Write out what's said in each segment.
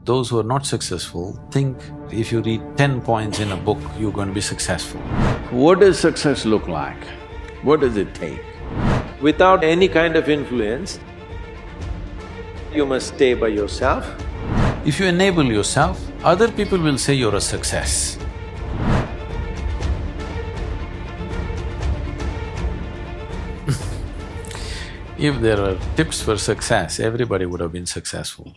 those who are not successful think if you read 10 points in a book, you're going to be successful. What does success look like? What does it take? Without any kind of influence, you must stay by yourself. If you enable yourself, other people will say you're a success. If there were tips for success, everybody would have been successful.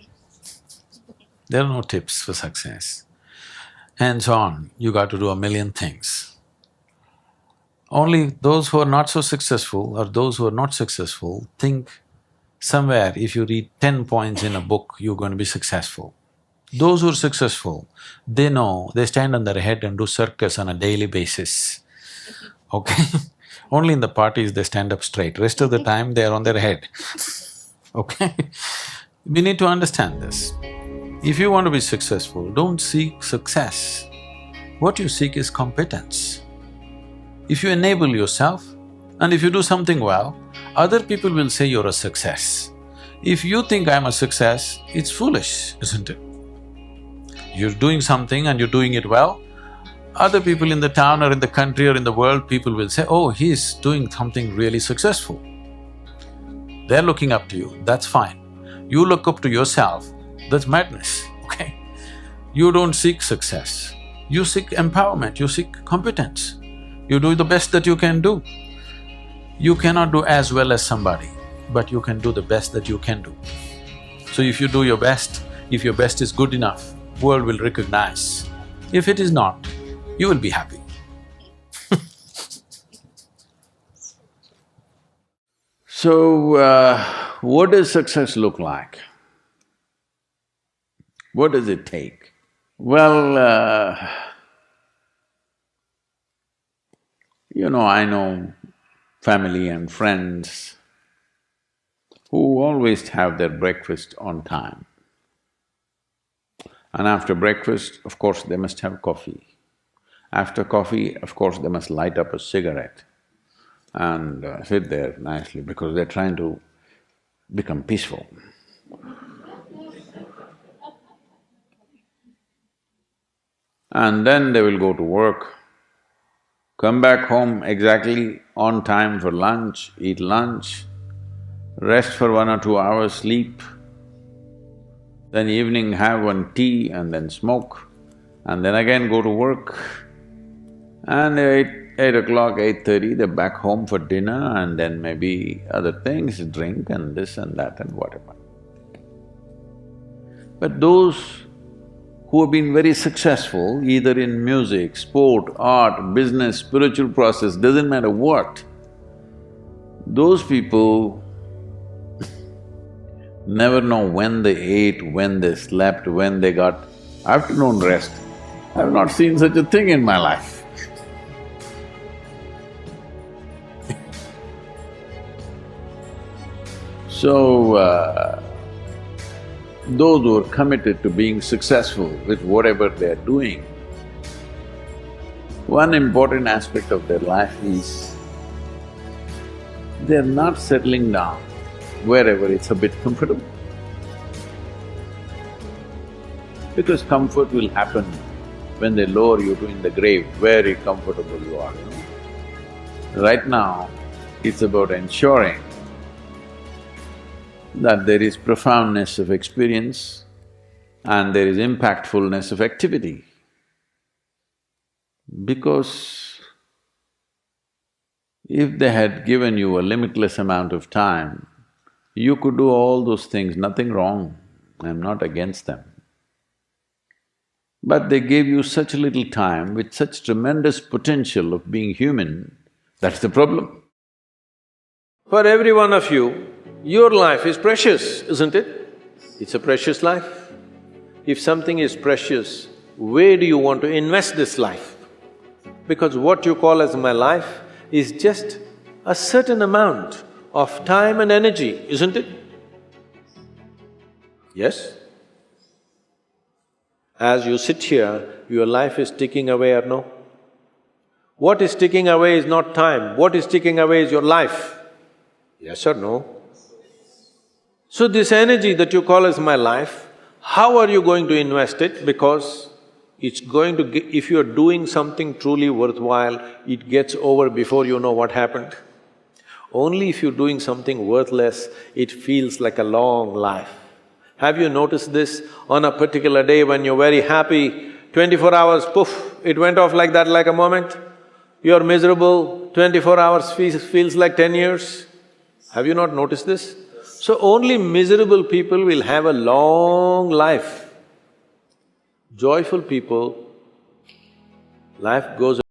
There are no tips for success. Hands on, you got to do a million things. Only those who are not so successful or those who are not successful think somewhere if you read 10 points in a book, you're going to be successful. Those who are successful, they know, they stand on their head and do circus on a daily basis, okay? Only in the parties they stand up straight, rest of the time they are on their head, okay? We need to understand this. If you want to be successful, don't seek success. What you seek is competence. If you enable yourself and if you do something well, other people will say you're a success. If you think I'm a success, it's foolish, isn't it? You're doing something and you're doing it well, other people in the town or in the country or in the world, people will say, oh, he's doing something really successful. They're looking up to you, that's fine. You look up to yourself, that's madness, okay? You don't seek success, you seek empowerment, you seek competence. You do the best that you can do. You cannot do as well as somebody, but you can do the best that you can do. So if you do your best, if your best is good enough, world will recognize. If it is not, you will be happy. So, what does success look like? What does it take? Well, I know family and friends who always have their breakfast on time. And after breakfast, of course, they must have coffee. After coffee, of course, they must light up a cigarette and sit there nicely because they're trying to become peaceful. And then they will go to work, come back home exactly on time for lunch, eat lunch, rest for 1 or 2 hours, sleep, then evening have one tea and then smoke, and then again go to work. And 8 o'clock, 8:30, they're back home for dinner and then maybe other things, drink and this and that and whatever. But those who have been very successful, either in music, sport, art, business, spiritual process, doesn't matter what, those people never know when they ate, when they slept, when they got afternoon rest. I've not seen such a thing in my life. So, those who are committed to being successful with whatever they're doing, one important aspect of their life is they're not settling down wherever it's a bit comfortable. Because comfort will happen when they lower you to in the grave, very comfortable you are, Right now, it's about ensuring that there is profoundness of experience and there is impactfulness of activity. Because if they had given you a limitless amount of time, you could do all those things, nothing wrong, I'm not against them. But they gave you such little time with such tremendous potential of being human, that's the problem. For every one of you, your life is precious, isn't it? It's a precious life. If something is precious, where do you want to invest this life? Because what you call as my life is just a certain amount of time and energy, isn't it? Yes? As you sit here, your life is ticking away or no? What is ticking away is not time, what is ticking away is your life. Yes or no? So this energy that you call as my life, How are you going to invest it? Because it's going to if you're doing something truly worthwhile, it gets over before you know what happened. Only if you're doing something worthless, it feels like a long life. Have you noticed this? On a particular day when you're very happy, 24 hours, poof, it went off like that, like a moment. You're miserable, 24 hours feels like 10 years. Have you not noticed this? So only miserable people will have a long life. Joyful people, life goes